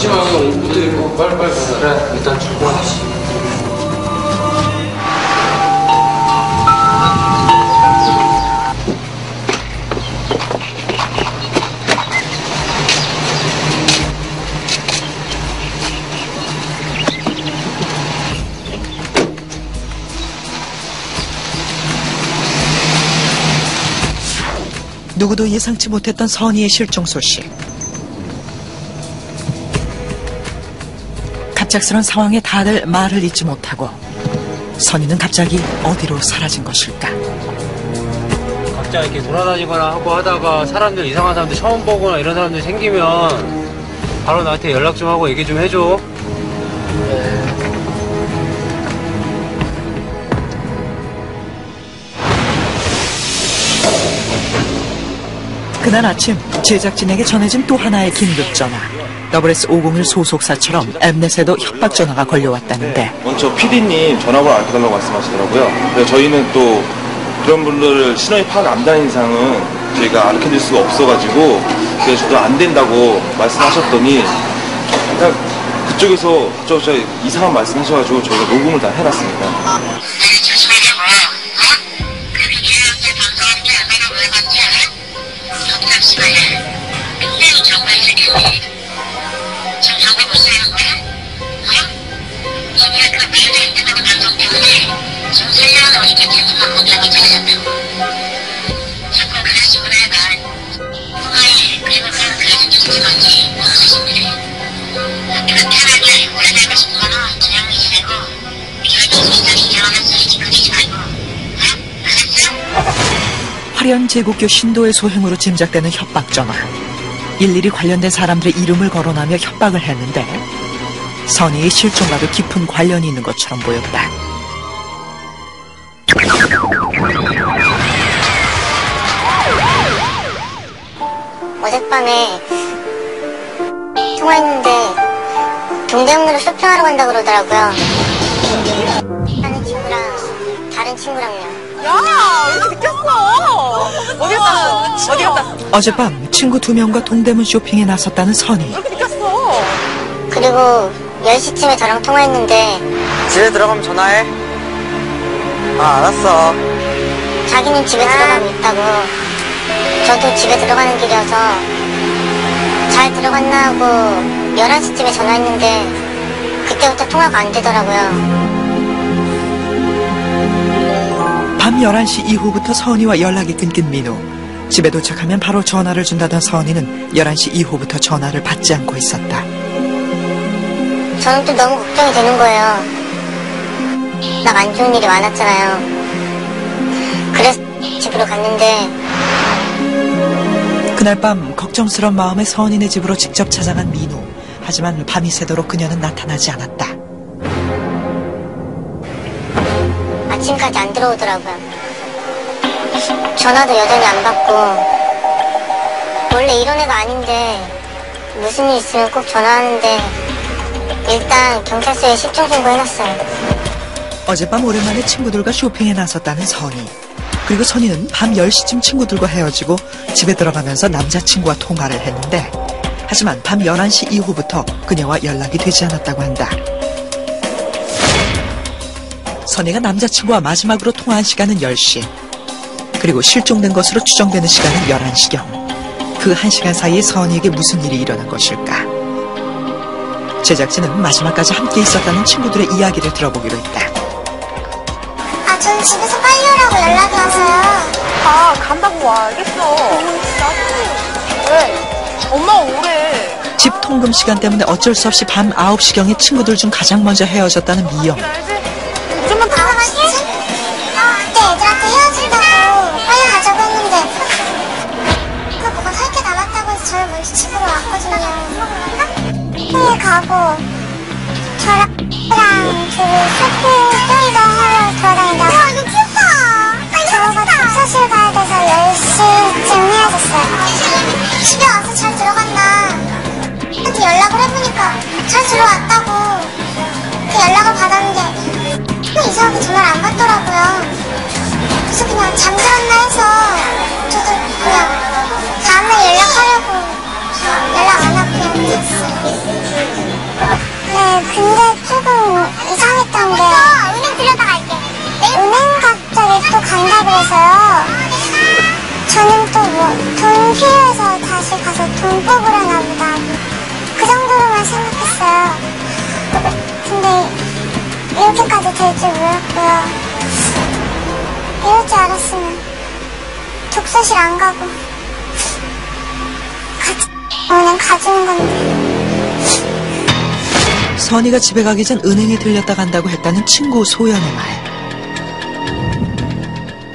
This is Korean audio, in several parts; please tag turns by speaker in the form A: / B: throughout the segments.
A: 늦지 마. 옷부터 입고 빨리빨리 가자.
B: 그래, 일단 출근하자.
C: 누구도 예상치 못했던 선희의 실종 소식. 갑작스런 상황에 다들 말을 잇지 못하고 선희는 갑자기 어디로 사라진 것일까?
B: 각자 이렇게 돌아다니거나 하고 하다가 사람들, 이상한 사람들 처음 보거나 이런 사람들 생기면 바로 나한테 연락 좀 하고 얘기 좀 해줘.
C: 그날 아침 제작진에게 전해진 또 하나의 긴급전화. WS501 소속사처럼 엠넷에도 협박 전화가 걸려왔다는데,
D: 먼저 PD님 전화번호 알려달라고 말씀하시더라고요. 그래서 저희는 또 그런 분들을 신원이 파악 안 되는 이상은 저희가 알려드릴 수가 없어가지고, 그래서 저도 안 된다고 말씀하셨더니 그냥 그쪽에서 저 이상한 말씀하셔가지고 저희가 녹음을 다 해놨습니다.
C: 화려한 제국교 신도의 소행으로 짐작되는 협박 전화. 일일이 관련된 사람들의 이름을 거론하며 협박을 했는데 선희의 실종과도 깊은 관련이 있는 것처럼 보였다.
E: 어젯밤에 통화했는데 동대문으로 쇼핑하러 간다 그러더라고요. 하는 친구랑 다른 친구랑요.
F: 야, 왜 이렇게 느꼈어? 어디 갔다? 어디 갔다?
C: 어젯밤 친구 2명과 동대문 쇼핑에 나섰다는 선희.
F: 왜 이렇게 느꼈어?
E: 그리고 10시쯤에 저랑 통화했는데
G: 집에 들어가면 전화해. 알았어.
E: 자기는 집에 들어가고 있다고, 저도 집에 들어가는 길이어서 잘 들어갔나 하고 11시쯤에 전화했는데 그때부터 통화가 안 되더라고요.
C: 밤 11시 이후부터 선희와 연락이 끊긴 민우. 집에 도착하면 바로 전화를 준다던 선희는 11시 이후부터 전화를 받지 않고 있었다.
E: 저는 또 너무 걱정이 되는 거예요. 막 안 좋은 일이 많았잖아요. 그래서 집으로 갔는데
C: 그날 밤 걱정스러운 마음에 선희네 집으로 직접 찾아간 민우. 하지만 밤이 새도록 그녀는 나타나지 않았다.
E: 아침까지 안 들어오더라고요. 전화도 여전히 안 받고, 원래 이런 애가 아닌데 무슨 일 있으면 꼭 전화하는데 일단 경찰서에 실종 신고해놨어요.
C: 어젯밤 오랜만에 친구들과 쇼핑에 나섰다는 선희. 그리고 선희는 밤 10시쯤 친구들과 헤어지고 집에 들어가면서 남자친구와 통화를 했는데, 하지만 밤 11시 이후부터 그녀와 연락이 되지 않았다고 한다. 선희가 남자친구와 마지막으로 통화한 시간은 10시. 그리고 실종된 것으로 추정되는 시간은 11시경. 그 1시간 사이에 선희에게 무슨 일이 일어난 것일까? 제작진은 마지막까지 함께 있었다는 친구들의 이야기를 들어보기로 했다.
E: 저는 집에서 빨리 오라고 연락이 와서요.
F: 간다고 와. 알겠어. 나도. 왜? 엄마가 오래.
C: 집 통금 시간 때문에 어쩔 수 없이 밤 9시경에 친구들 중 가장 먼저 헤어졌다는 미영.
E: 좀만 더 가만히 있지? 그때 애들한테 헤어진다고 빨리 가자고 했는데 뭐가 살 게 남았다고 해서 저를 먼저 집으로 왔거든요. 회의 가고 저랑 둘이 쇼핑 또이도 하러 돌아다니다가 야, 이거 귀엽다. 저가 독서실 가야 돼서 10시쯤 헤어졌어요. 집에 와서 잘 들어갔나 한테 연락을 해보니까 잘 들어왔다고. 연락을 받았는데 이상하게 전화를 안 받더라고요. 그래서 그냥 잠들었나 해서 저도 그냥 다음날 연락하려고 연락 안 하고 그냥 그랬어요. 저 돈 뽑으려나 보다. 그 정도로만 생각했어요. 근데 이렇게까지 될 줄 몰랐고요. 이럴 줄 알았으면 독서실 안 가고 그냥 가주는 건데.
C: 선이가 집에 가기 전 은행에 들렸다 간다고 했다는 친구 소연의 말.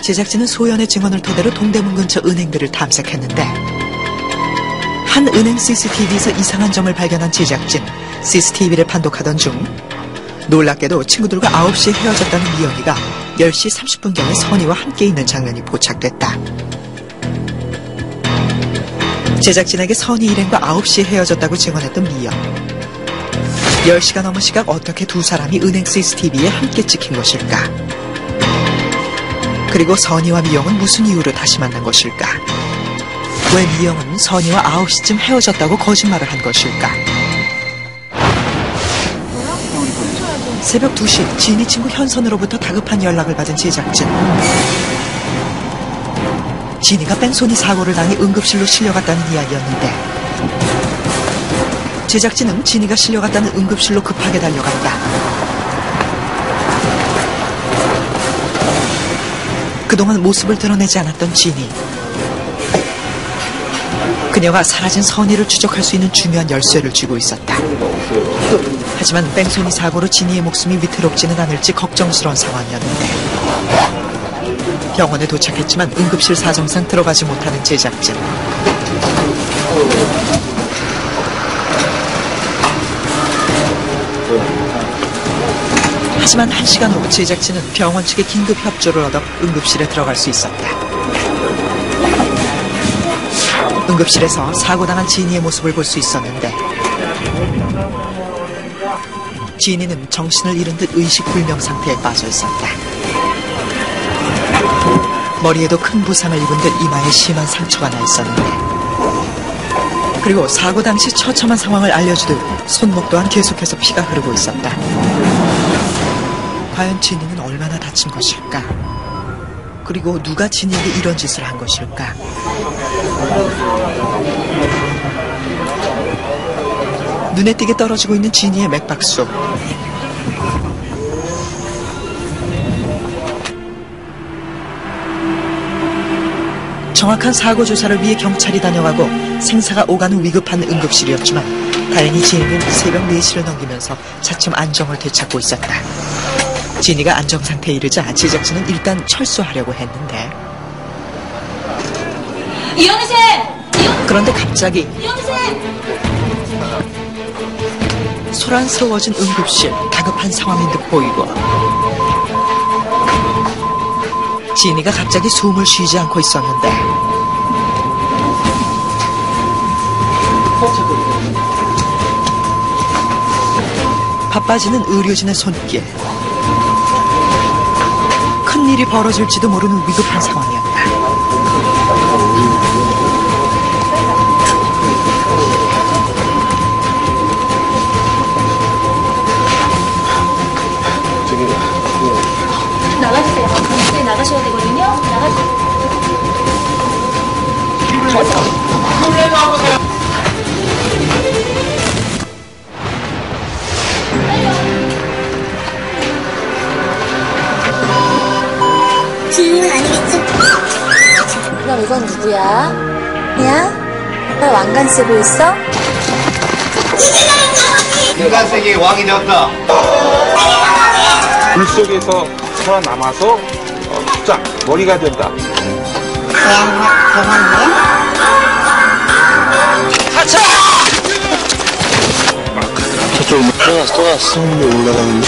C: 제작진은 소연의 증언을 토대로 동대문 근처 은행들을 탐색했는데 한 은행 CCTV에서 이상한 점을 발견한 제작진. CCTV를 판독하던 중 놀랍게도 친구들과 9시에 헤어졌다는 미연이가 10시 30분경에 선이와 함께 있는 장면이 포착됐다. 제작진에게 선이 일행과 9시에 헤어졌다고 증언했던 미연. 10시가 넘은 시각 어떻게 두 사람이 은행 CCTV에 함께 찍힌 것일까? 그리고 선이와 미영은 무슨 이유로 다시 만난 것일까? 왜 미영은 선이와 9시쯤 헤어졌다고 거짓말을 한 것일까? 새벽 2시 지니 친구 현선으로부터 다급한 연락을 받은 제작진. 지니가 뺑소니 사고를 당해 응급실로 실려갔다는 이야기였는데 제작진은 지니가 실려갔다는 응급실로 급하게 달려간다. 그동안 모습을 드러내지 않았던 지니. 그녀가 사라진 선이를 추적할 수 있는 중요한 열쇠를 쥐고 있었다. 하지만 뺑소니 사고로 지니의 목숨이 위태롭지는 않을지 걱정스러운 상황이었는데 병원에 도착했지만 응급실 사정상 들어가지 못하는 제작진. 하지만 1시간 후 제작진은 병원 측의 긴급 협조를 얻어 응급실에 들어갈 수 있었다. 응급실에서 사고당한 지니의 모습을 볼 수 있었는데 지니는 정신을 잃은 듯 의식불명 상태에 빠져 있었다. 머리에도 큰 부상을 입은 듯 이마에 심한 상처가 나 있었는데 그리고 사고 당시 처참한 상황을 알려주듯 손목 또한 계속해서 피가 흐르고 있었다. 과연 지니는 얼마나 다친 것일까? 그리고 누가 지니에게 이런 짓을 한 것일까? 눈에 띄게 떨어지고 있는 지니의 맥박수. 정확한 사고 조사를 위해 경찰이 다녀가고 생사가 오가는 위급한 응급실이었지만 다행히 지니는 새벽 4시를 넘기면서 차츰 안정을 되찾고 있었다. 지니가 안정 상태에 이르자 제작진은 일단 철수하려고 했는데
F: 이현희쌤!
C: 그런데 갑자기
F: 이현희쌤!
C: 소란스러워진 응급실. 다급한 상황인 듯 보이고 지니가 갑자기 숨을 쉬지 않고 있었는데 바빠지는 의료진의 손길. 큰일이 벌어질지도 모르는 위급한 상황이었다.
F: 나가주세요. 네, 나가셔야 되거든요. 나가주세요.
E: 지인은 아니겠지?
F: 그럼 이건 누구야? 야? 왜 왕관 쓰고 있어?
A: 인간세계의 왕이 되었다.
D: 불 속에서 살아남아서 쫙 머리가 된다.
H: 저쪽 또 갔어. 올라가는데.